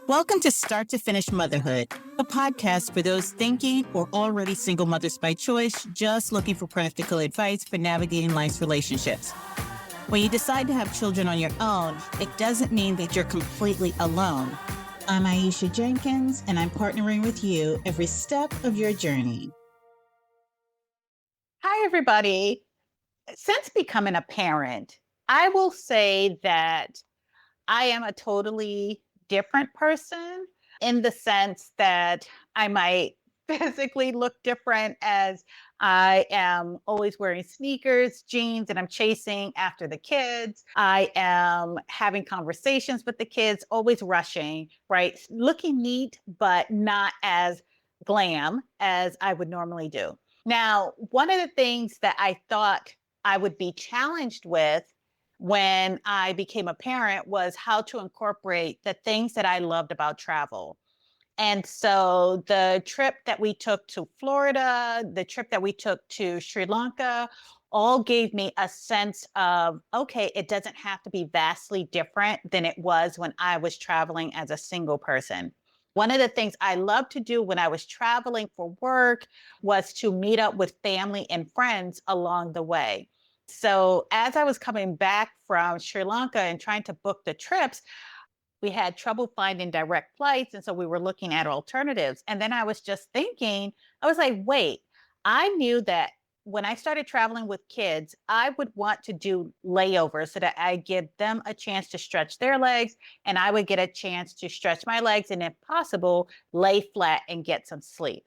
Welcome to Start to Finish Motherhood, a podcast for those thinking or already single mothers by choice, just looking for practical advice for navigating life's relationships. When you decide to have children on your own, it doesn't mean that you're completely alone. I'm Aisha Jenkins, and I'm partnering with you every step of your journey. Hi, everybody. Since becoming a parent, I will say that I am a totally different person in the sense that I might physically look different as I am always wearing sneakers, jeans, and I'm chasing after the kids. I am having conversations with the kids, always rushing, right? Looking neat, but not as glam as I would normally do. Now, one of the things that I thought I would be challenged with when I became a parent was how to incorporate the things that I loved about travel. And so the trip that we took to Florida, the trip that we took to Sri Lanka, all gave me a sense of, okay, it doesn't have to be vastly different than it was when I was traveling as a single person. One of the things I loved to do when I was traveling for work was to meet up with family and friends along the way. So as I was coming back from Sri Lanka and trying to book the trips, we had trouble finding direct flights. And so we were looking at alternatives. And then I was just thinking, I was like, wait, I knew that when I started traveling with kids, I would want to do layovers so that I give them a chance to stretch their legs and I would get a chance to stretch my legs and, if possible, lay flat and get some sleep.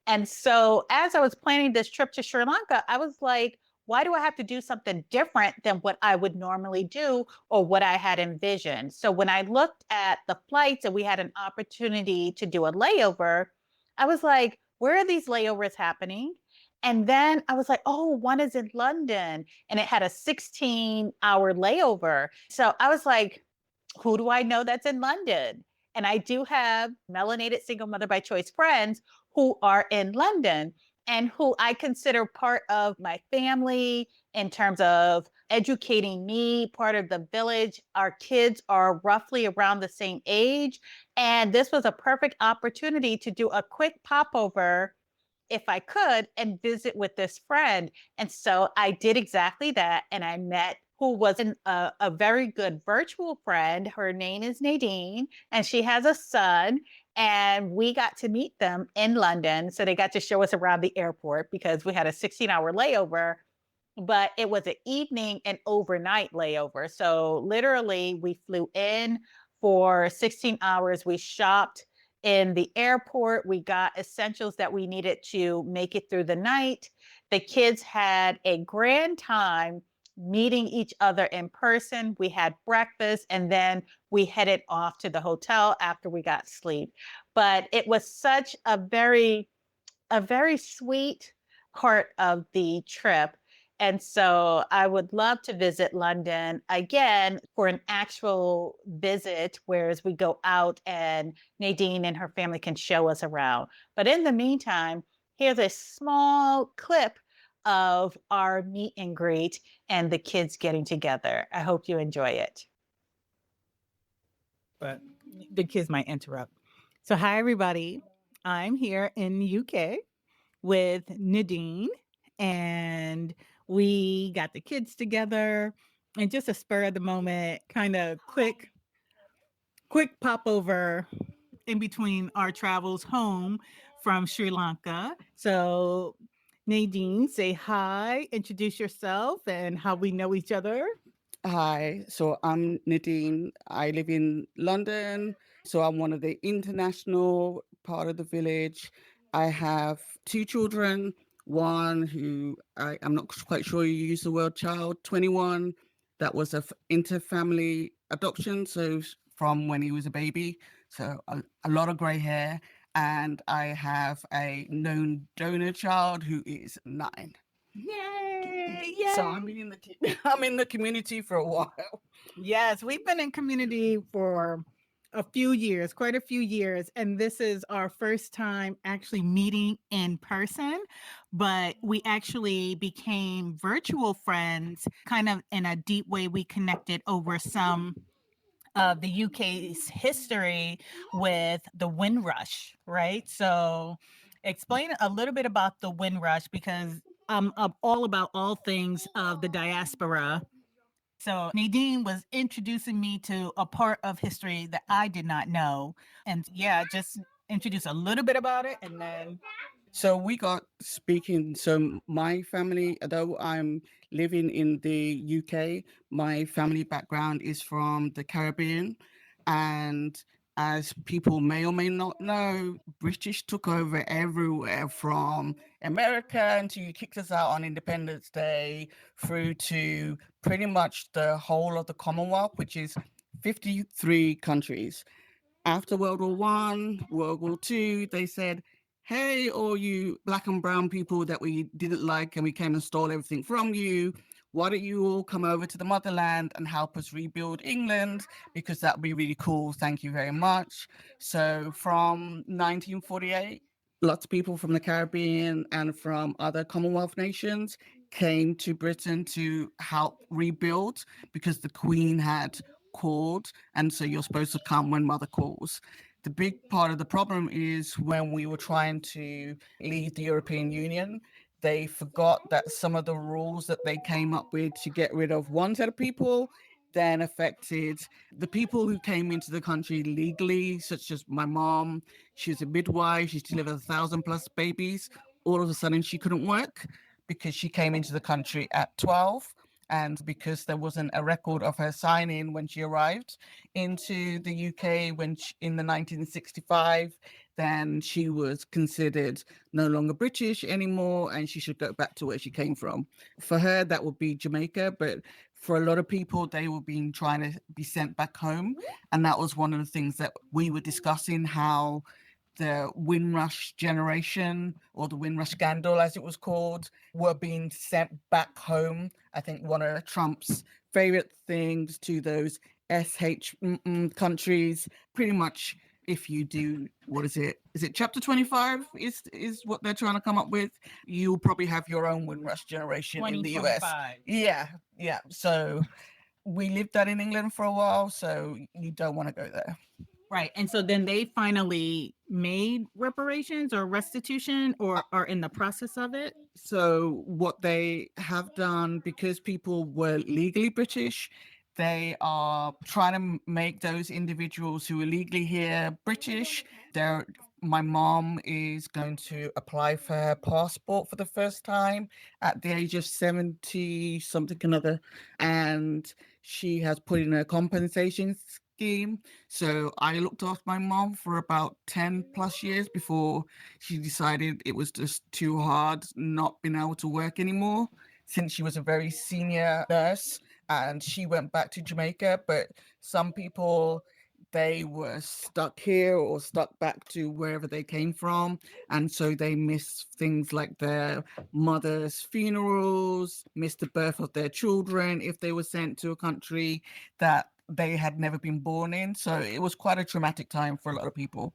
And so as I was planning this trip to Sri Lanka, I was like, why do I have to do something different than what I would normally do or what I had envisioned? So when I looked at the flights and we had an opportunity to do a layover, I was like, where are these layovers happening? And then I was like, oh, one is in London and it had a 16-hour layover. So I was like, who do I know that's in London? And I do have melanated single mother by choice friends who are in London and who I consider part of my family in terms of educating me, part of the village. Our kids are roughly around the same age. And this was a perfect opportunity to do a quick popover if I could and visit with this friend. And so I did exactly that. And I met who was a very good virtual friend. Her name is Nadine, and she has a son. And we got to meet them in London. So they got to show us around the airport because we had a 16-hour layover, but it was an evening and overnight layover. So literally, we flew in for 16 hours. We shopped in the airport. We got essentials that we needed to make it through the night. The kids had a grand time meeting each other in person. We had breakfast and then we headed off to the hotel after we got sleep. But it was such a very sweet part of the trip. And so I would love to visit London again for an actual visit, whereas we go out and Nadine and her family can show us around. But in the meantime, here's a small clip of our meet and greet and the kids getting together. I hope you enjoy it. But the kids might interrupt. So, hi, everybody. I'm here in the UK with Nadine, and we got the kids together and just a spur of the moment, kind of quick pop over in between our travels home from Sri Lanka. So, Nadine, say hi, introduce yourself, and how we know each other. Hi, so I'm Nadine. I live in London. So I'm one of the international part of the village. I have two children, one who I'm not quite sure you use the word child, 21. That was a inter-family adoption, so from when he was a baby. So a lot of gray hair. And I have a known donor child who is 9. Yay! So I'm I'm in the community for a while. Yes, we've been in community for a few years, quite a few years, and this is our first time actually meeting in person, but we actually became virtual friends kind of in a deep way. We connected over some of the UK's history with the Windrush, right? So explain a little bit about the Windrush because I'm all about all things of the diaspora. So Nadine was introducing me to a part of history that I did not know. And yeah, just introduce a little bit about it and then So we got speaking. So my family, although I'm living in the UK, my family background is from the Caribbean. And as people may or may not know, British took over everywhere from America until you kicked us out on Independence Day through to pretty much the whole of the Commonwealth, which is 53 countries. After World War One, World War Two, they said, "Hey, all you black and brown people that we didn't like and we came and stole everything from you, why don't you all come over to the motherland and help us rebuild England? Because that'd be really cool. Thank you very much." So from 1948, lots of people from the Caribbean and from other Commonwealth nations came to Britain to help rebuild because the Queen had called, and so you're supposed to come when mother calls. The big part of the problem is when we were trying to leave the European Union, they forgot that some of the rules that they came up with to get rid of one set of people then affected the people who came into the country legally, such as my mom. She was a midwife, she's delivered 1,000+ babies. All of a sudden, she couldn't work because she came into the country at 12, and because there wasn't a record of her signing when she arrived into the UK in the 1965, then she was considered no longer British anymore and she should go back to where she came from. For her, that would be Jamaica, but for a lot of people, they were being trying to be sent back home. And that was one of the things that we were discussing, how the Windrush generation, or the Windrush scandal as it was called, were being sent back home. I think one of Trump's favorite things to those SH countries, pretty much, if you do, what is it chapter 25 is what they're trying to come up with, you'll probably have your own Windrush generation in the US. Yeah, so we lived that in England for a while, so you don't want to go there. right. And so then they finally made reparations or restitution or are in the process of it. So what they have done, because people were legally British, they are trying to make those individuals who are legally here British. My mom is going to apply for her passport for the first time at the age of 70 something another, and she has put in a compensation scheme. So I looked after my mom for about 10+ years before she decided it was just too hard not being able to work anymore, since she was a very senior nurse and she went back to Jamaica. But some people, they were stuck here or stuck back to wherever they came from, and so they missed things like their mother's funerals, missed the birth of their children if they were sent to a country that they had never been born in. So it was quite a traumatic time for a lot of people.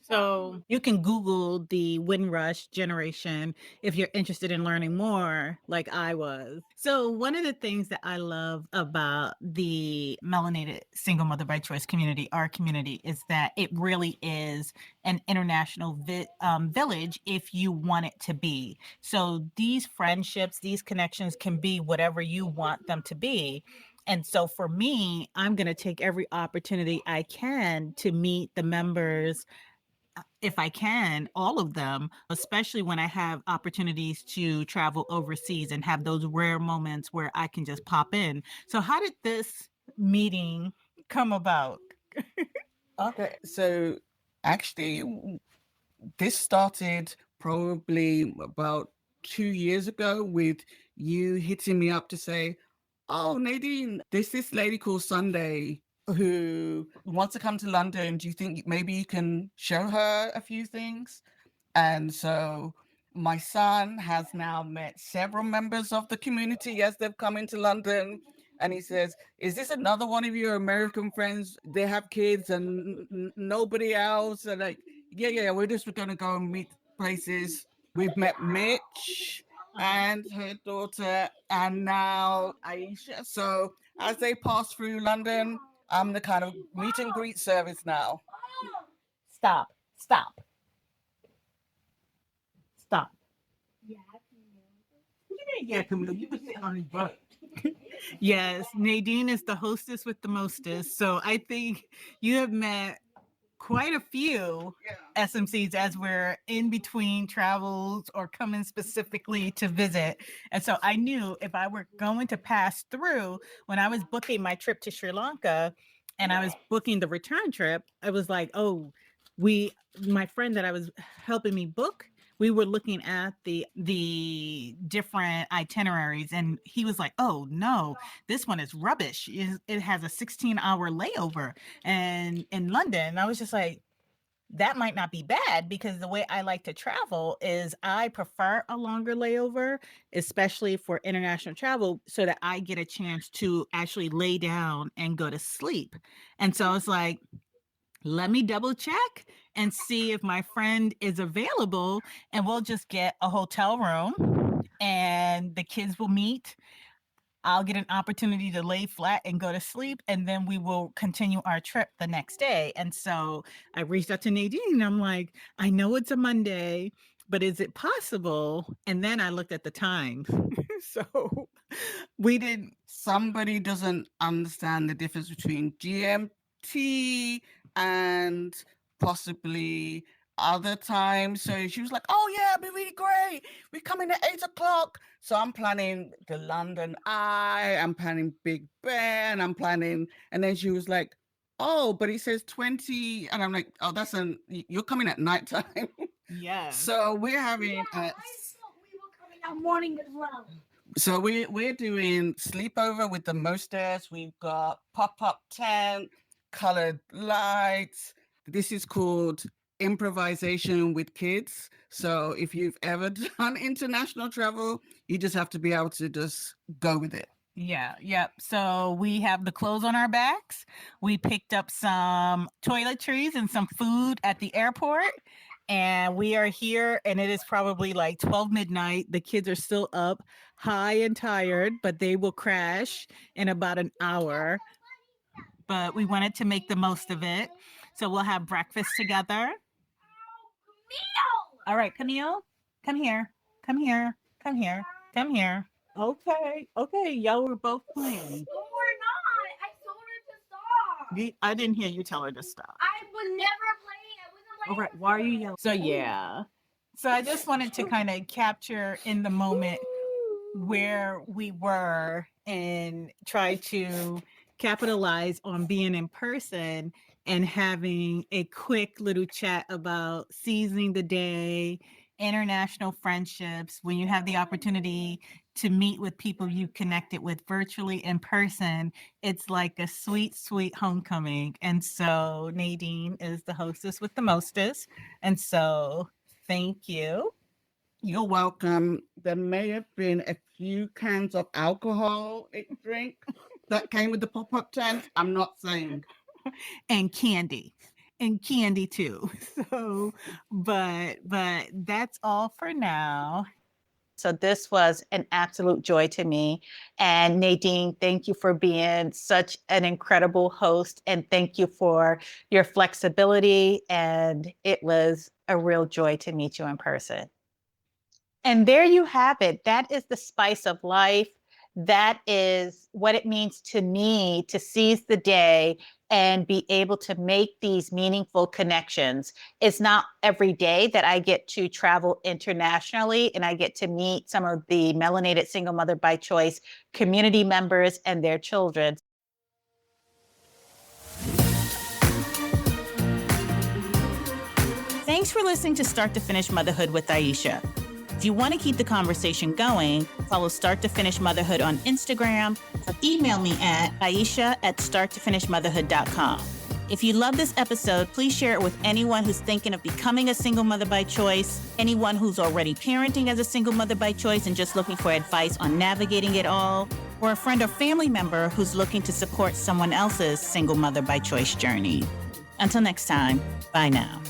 So you can Google the Windrush generation if you're interested in learning more, like I was. So one of the things that I love about the melanated single mother by choice community, our community, is that it really is an international village if you want it to be. So these friendships, these connections can be whatever you want them to be. And so for me, I'm going to take every opportunity I can to meet the members, if I can, all of them, especially when I have opportunities to travel overseas and have those rare moments where I can just pop in. So, how did this meeting come about? Okay, so actually, this started probably about 2 years ago with you hitting me up to say, "Oh, Nadine, there's this lady called Sunday who wants to come to London. Do you think maybe you can show her a few things?" And so my son has now met several members of the community as they've come into London. And he says, "Is this another one of your American friends? They have kids and nobody else." And like, yeah, we're just going to go and meet places. We've met Mitch and her daughter, and now Aisha. So as they pass through London, I'm the kind of meet and greet service now. Stop. Stop. Stop. Yeah, Camille, you can sit on his butt. Yes, Nadine is the hostess with the mostest. So I think you have met quite a few SMCs as we're in between travels or coming specifically to visit. And so I knew if I were going to pass through when I was booking my trip to Sri Lanka and I was booking the return trip, I was like, oh, my friend that I was helping me book, we were looking at the different itineraries and he was like, oh no, this one is rubbish. It has a 16-hour layover and in London. And I was just like, that might not be bad because the way I like to travel is I prefer a longer layover, especially for international travel, so that I get a chance to actually lay down and go to sleep. And so I was like, let me double check and see if my friend is available and we'll just get a hotel room and the kids will meet. I'll get an opportunity to lay flat and go to sleep, and then we will continue our trip the next day. And so I reached out to Nadine and I'm like, I know it's a Monday, but is it possible? And then I looked at the time. So we didn't. Somebody doesn't understand the difference between GMT and possibly other times. So she was like, oh yeah, it'd be really great. We're coming at 8 o'clock. So I'm planning the London Eye, I'm planning Big Ben, I'm planning, and then she was like, oh, but it says 20. And I'm like, oh, you're coming at nighttime. Yeah. So we're having I thought we were coming out morning as well. So we're doing sleepover with the mostest. We've got pop-up tent, colored lights. This is called improvisation with kids. So if you've ever done international travel, you just have to be able to just go with it. Yeah, yep. So we have the clothes on our backs. We picked up some toiletries and some food at the airport. And we are here, and it is probably like 12 midnight. The kids are still up, high and tired, but they will crash in about an hour. But we wanted to make the most of it. So we'll have breakfast together. All right, Camille, come here. Come here. Come here. Come here. Okay. Y'all were both playing. No, we're not. I told her to stop. I didn't hear you tell her to stop. I was never playing. I wasn't playing. All right. Why are you yelling? So yeah. So I just wanted to kind of capture in the moment where we were and try to capitalize on being in person and having a quick little chat about seizing the day, international friendships, when you have the opportunity to meet with people you connected with virtually in person, it's like a sweet, sweet homecoming. And so Nadine is the hostess with the mostest. And so thank you. You're welcome. There may have been a few cans of alcohol drink that came with the pop-up tent. I'm not saying. And candy too. So, but that's all for now. So this was an absolute joy to me. And Nadine, thank you for being such an incredible host. And thank you for your flexibility. And it was a real joy to meet you in person. And there you have it. That is the spice of life. That is what it means to me to seize the day and be able to make these meaningful connections. It's not every day that I get to travel internationally and I get to meet some of the melanated single mother by choice community members and their children. Thanks for listening to Start to Finish Motherhood with Aisha. If you want to keep the conversation going, follow Start to Finish Motherhood on Instagram or email me at aisha@starttofinishmotherhood.com. If you love this episode, please share it with anyone who's thinking of becoming a single mother by choice, anyone who's already parenting as a single mother by choice and just looking for advice on navigating it all, or a friend or family member who's looking to support someone else's single mother by choice journey. Until next time, bye now.